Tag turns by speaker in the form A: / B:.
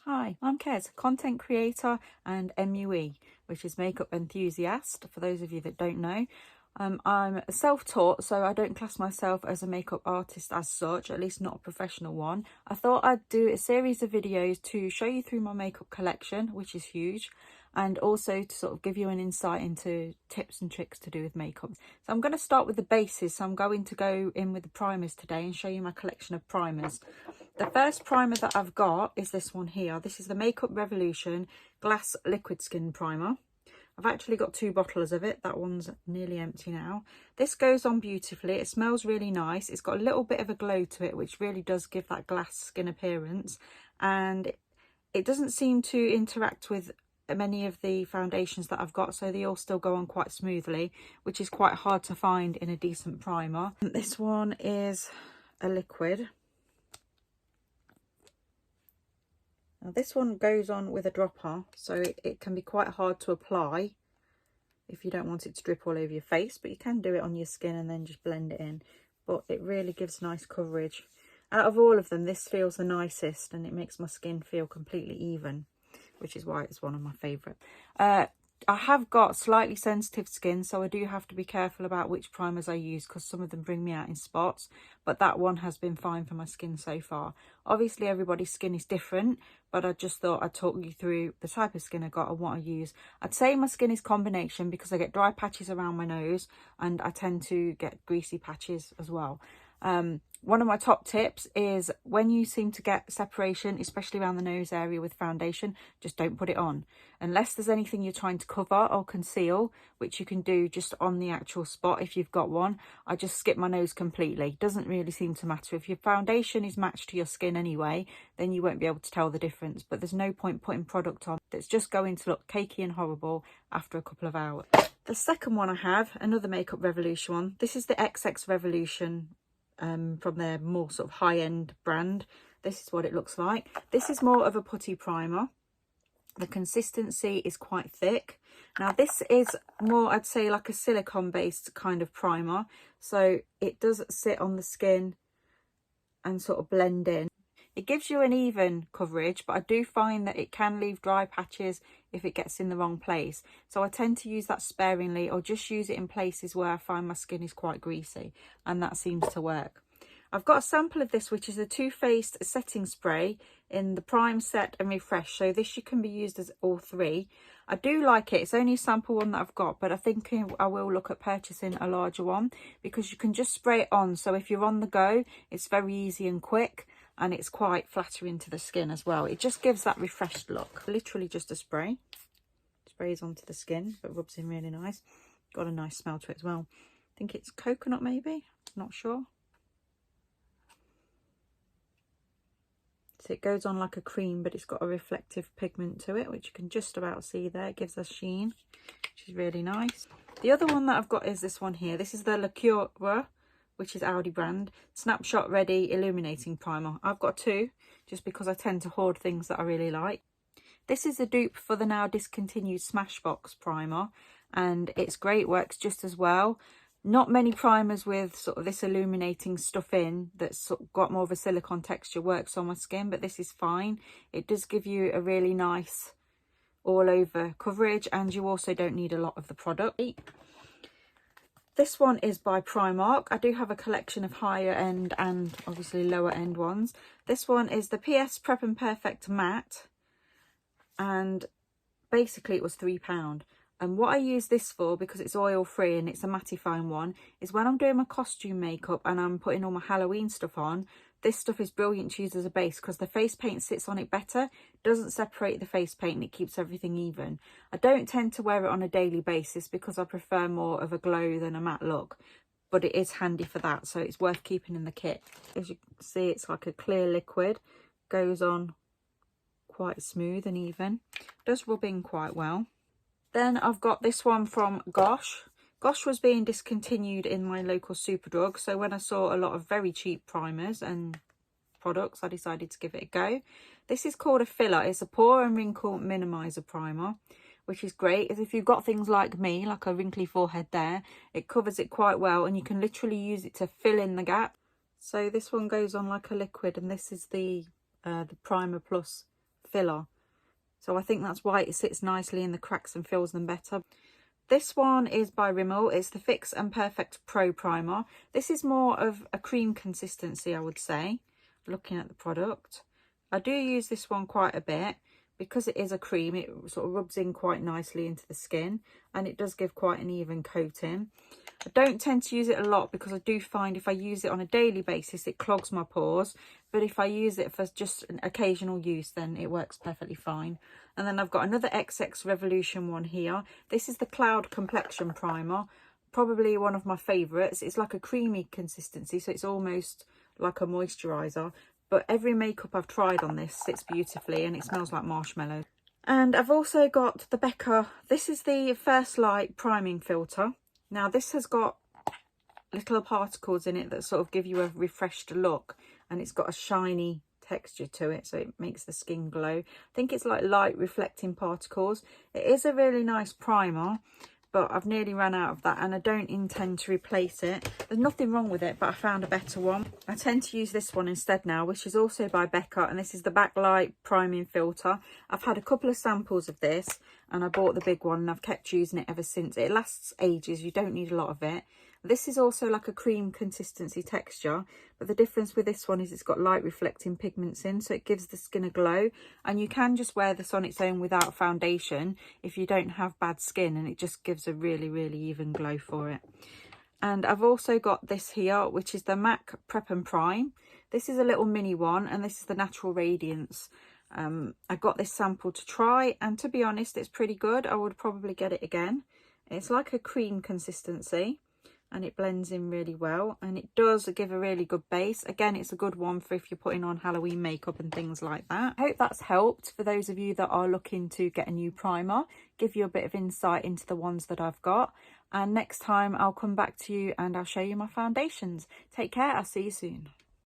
A: Hi, I'm Kez, content creator and MUE, which is makeup enthusiast, for those of you that don't know. I'm self-taught, so I don't class myself as a makeup artist as such, at least not a professional one. I thought I'd do a series of videos to show you through my makeup collection, which is huge, and also to sort of give you an insight into tips and tricks to do with makeup. So I'm going to start with the bases, so I'm going to go in with the primers today and show you my collection of primers. The first primer that I've got is this one here. This is the Makeup Revolution Glass Liquid Skin Primer. I've actually got 2 bottles of it. That one's nearly empty now. This goes on beautifully. It smells really nice. It's got a little bit of a glow to it, which really does give that glass skin appearance. And it doesn't seem to interact with many of the foundations that I've got, so they all still go on quite smoothly, which is quite hard to find in a decent primer. This one is a liquid. Now this one goes on with a dropper, so it can be quite hard to apply if you don't want it to drip all over your face, but you can do it on your skin and then just blend it in. But it really gives nice coverage. Out of all of them, this feels the nicest, and it makes my skin feel completely even, which is why it's one of my favourite. I have got slightly sensitive skin, so I do have to be careful about which primers I use, because some of them bring me out in spots, but that one has been fine for my skin so far. Obviously everybody's skin is different, but I just thought I'd talk you through the type of skin I got and what I use. I'd say my skin is combination, because I get dry patches around my nose and I tend to get greasy patches as well. One of my top tips is when you seem to get separation, especially around the nose area with foundation, just don't put it on. Unless there's anything you're trying to cover or conceal, which you can do just on the actual spot if you've got one. I just skip my nose completely. Doesn't really seem to matter. If your foundation is matched to your skin anyway, then you won't be able to tell the difference. But there's no point putting product on that's just going to look cakey and horrible after a couple of hours. The second one I have, another Makeup Revolution one. This is the XX Revolution from their more sort of high-end brand. This is what it looks like. This is more of a putty primer. The consistency is quite thick. Now this is more, I'd say, like a silicone based kind of primer, so it does sit on the skin and sort of blend in. It gives you an even coverage, but I do find that it can leave dry patches if it gets in the wrong place. So I tend to use that sparingly, or just use it in places where I find my skin is quite greasy, and that seems to work. I've got a sample of this, which is a Too Faced setting spray in the Prime, Set and Refresh. So this can be used as all 3. I do like it. It's only a sample one that I've got, but I think I will look at purchasing a larger one, because you can just spray it on. So if you're on the go, it's very easy and quick. And it's quite flattering to the skin as well. It just gives that refreshed look. Literally just a spray. Sprays onto the skin, but rubs in really nice. Got a nice smell to it as well. I think it's coconut maybe, not sure. So it goes on like a cream, but it's got a reflective pigment to it, which you can just about see there. It gives us sheen, which is really nice. The other one that I've got is this one here. This is the Lacura, which is Audi brand, Snapshot Ready Illuminating Primer. I've got 2, just because I tend to hoard things that I really like. This is a dupe for the now discontinued Smashbox primer, and it's great, works just as well. Not many primers with sort of this illuminating stuff in that's sort of got more of a silicone texture works on my skin, but this is fine. It does give you a really nice all over coverage, and you also don't need a lot of the product. This one is by Primark. I do have a collection of higher end and obviously lower end ones. This one is the PS Prep and Perfect Matte, and basically it was £3. And what I use this for, because it's oil free and it's a mattifying one, is when I'm doing my costume makeup and I'm putting all my Halloween stuff on, this stuff is brilliant to use as a base, because the face paint sits on it better, doesn't separate the face paint, and it keeps everything even. I don't tend to wear it on a daily basis because I prefer more of a glow than a matte look, but it is handy for that, so it's worth keeping in the kit. As you can see, it's like a clear liquid, goes on quite smooth and even, does rub in quite well. Then I've got this one from Gosh. Gosh was being discontinued in my local Superdrug, so when I saw a lot of very cheap primers and products, I decided to give it a go. This is called a filler. It's a pore and wrinkle minimizer primer, which is great. As if you've got things like me, like a wrinkly forehead there, it covers it quite well, and you can literally use it to fill in the gap. So this one goes on like a liquid, and this is the Primer Plus filler. So I think that's why it sits nicely in the cracks and fills them better. This one is by Rimmel. It's the Fix and Perfect Pro Primer. This is more of a cream consistency, I would say, looking at the product. I do use this one quite a bit. Because it is a cream, it sort of rubs in quite nicely into the skin, and it does give quite an even coating. I don't tend to use it a lot because I do find if I use it on a daily basis, it clogs my pores. But if I use it for just an occasional use, then it works perfectly fine. And then I've got another XX Revolution one here. This is the Cloud Complexion Primer. Probably one of my favourites. It's like a creamy consistency, so it's almost like a moisturiser. But every makeup I've tried on this sits beautifully, and it smells like marshmallow. And I've also got the Becca. This is the First Light Priming Filter. Now this has got little particles in it that sort of give you a refreshed look, and it's got a shiny texture to it, so it makes the skin glow. I think it's like light reflecting particles. It is a really nice primer, but I've nearly run out of that, and I don't intend to replace it. There's nothing wrong with it, but I found a better one. I tend to use this one instead now, which is also by Becca, and this is the Backlight Priming Filter. I've had a couple of samples of this, and I bought the big one, and I've kept using it ever since. It lasts ages. You don't need a lot of it. This is also like a cream consistency texture, but the difference with this one is it's got light reflecting pigments in, so it gives the skin a glow. And you can just wear this on its own without foundation if you don't have bad skin, and it just gives a really, really even glow for it. And I've also got this here, which is the MAC Prep and Prime. This is a little mini one, and this is the Natural Radiance. I got this sample to try, and to be honest, it's pretty good. I would probably get it again. It's like a cream consistency, and it blends in really well, and it does give a really good base. Again, it's a good one for if you're putting on Halloween makeup and things like that. I hope that's helped for those of you that are looking to get a new primer, give you a bit of insight into the ones that I've got. And next time I'll come back to you and I'll show you my foundations. Take care, I'll see you soon.